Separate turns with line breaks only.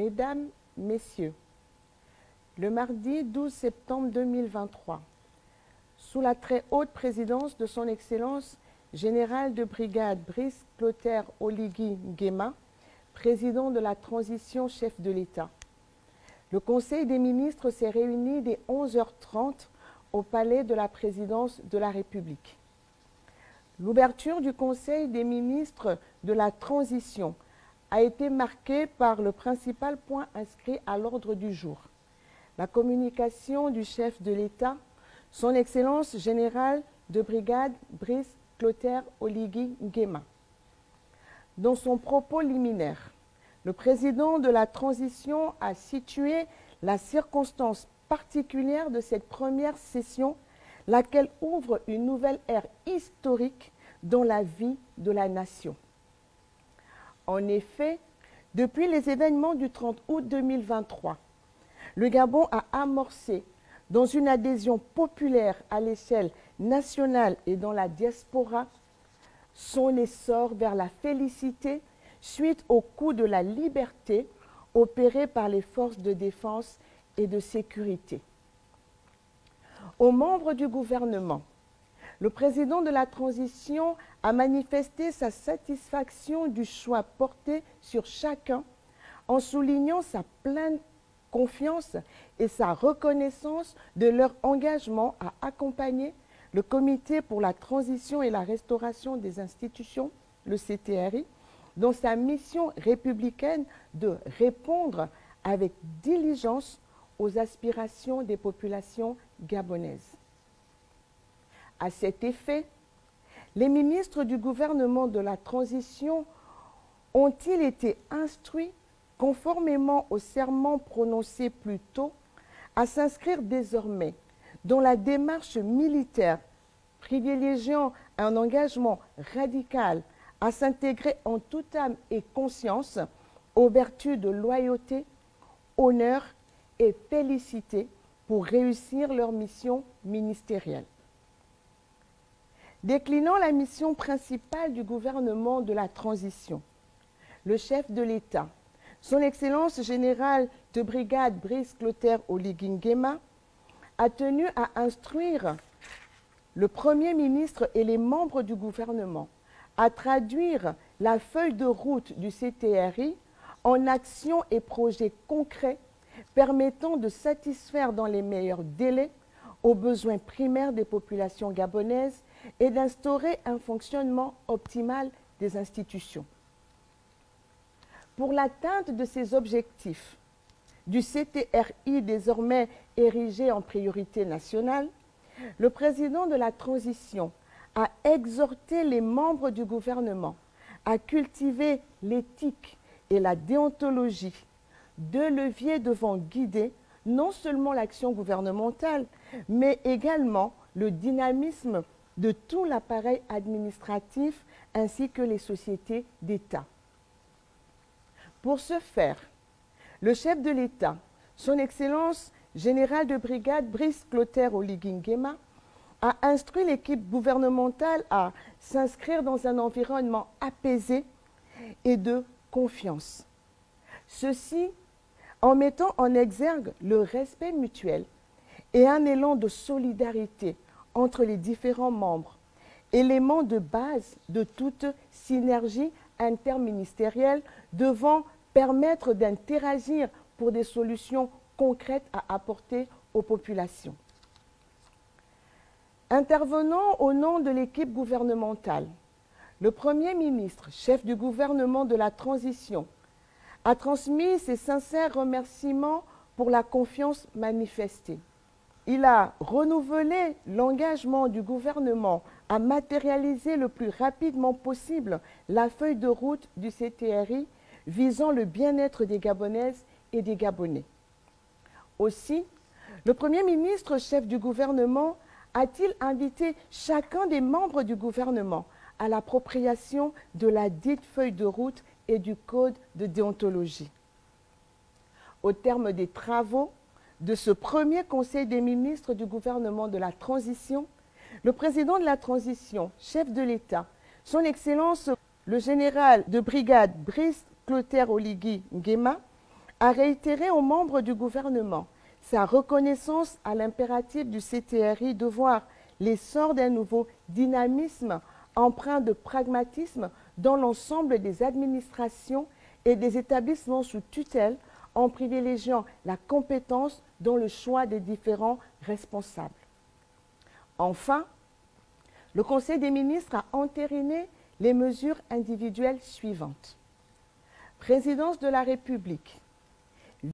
Mesdames, Messieurs, le mardi 12 septembre 2023, sous la très haute présidence de son Excellence général de brigade Brice Clotaire Oligui Nguema, président de la transition chef de l'État, le Conseil des ministres s'est réuni dès 11h30 au palais de la présidence de la République. L'ouverture du Conseil des ministres de la transition a été marquée par le principal point inscrit à l'ordre du jour, la communication du chef de l'État, son Excellence général de brigade Brice Clotaire Oligui Nguema. Dans son propos liminaire, le président de la transition a situé la circonstance particulière de cette première session, laquelle ouvre une nouvelle ère historique dans la vie de la nation. En effet, depuis les événements du 30 août 2023, le Gabon a amorcé, dans une adhésion populaire à l'échelle nationale et dans la diaspora, son essor vers la félicité suite au coup de la liberté opéré par les forces de défense et de sécurité. Aux membres du gouvernement, le président de la transition a manifesté sa satisfaction du choix porté sur chacun en soulignant sa pleine confiance et sa reconnaissance de leur engagement à accompagner le Comité pour la transition et la restauration des institutions, le CTRI, dans sa mission républicaine de répondre avec diligence aux aspirations des populations gabonaises. À cet effet, les ministres du gouvernement de la transition ont-ils été instruits, conformément au serment prononcé plus tôt, à s'inscrire désormais dans la démarche militaire, privilégiant un engagement radical à s'intégrer en toute âme et conscience aux vertus de loyauté, honneur et félicité pour réussir leur mission ministérielle. Déclinant la mission principale du gouvernement de la transition, le chef de l'État, son Excellence générale de brigade Brice Clotaire Oligui Nguema, a tenu à instruire le Premier ministre et les membres du gouvernement à traduire la feuille de route du CTRI en actions et projets concrets permettant de satisfaire dans les meilleurs délais aux besoins primaires des populations gabonaises et d'instaurer un fonctionnement optimal des institutions. Pour l'atteinte de ces objectifs, du CTRI désormais érigé en priorité nationale, le président de la transition a exhorté les membres du gouvernement à cultiver l'éthique et la déontologie, deux leviers devant guider non seulement l'action gouvernementale, mais également le dynamisme de tout l'appareil administratif ainsi que les sociétés d'État. Pour ce faire, le chef de l'État, son Excellence général de brigade Brice Clotaire Oligui Nguema, a instruit l'équipe gouvernementale à s'inscrire dans un environnement apaisé et de confiance. Ceci en mettant en exergue le respect mutuel et un élan de solidarité entre les différents membres, élément de base de toute synergie interministérielle devant permettre d'interagir pour des solutions concrètes à apporter aux populations. Intervenant au nom de l'équipe gouvernementale, le Premier ministre, chef du gouvernement de la transition, a transmis ses sincères remerciements pour la confiance manifestée. Il a renouvelé l'engagement du gouvernement à matérialiser le plus rapidement possible la feuille de route du CTRI visant le bien-être des Gabonaises et des Gabonais. Aussi, le Premier ministre, chef du gouvernement, a-t-il invité chacun des membres du gouvernement à l'appropriation de la dite feuille de route et du code de déontologie. Au terme des travaux de ce premier Conseil des ministres du gouvernement de la transition, le président de la transition, chef de l'État, son Excellence le général de brigade Brice Clotaire Oligui Nguema, a réitéré aux membres du gouvernement sa reconnaissance à l'impératif du CTRI de voir l'essor d'un nouveau dynamisme empreint de pragmatisme dans l'ensemble des administrations et des établissements sous tutelle en privilégiant la compétence dans le choix des différents responsables. Enfin, le Conseil des ministres a entériné les mesures individuelles suivantes. Présidence de la République,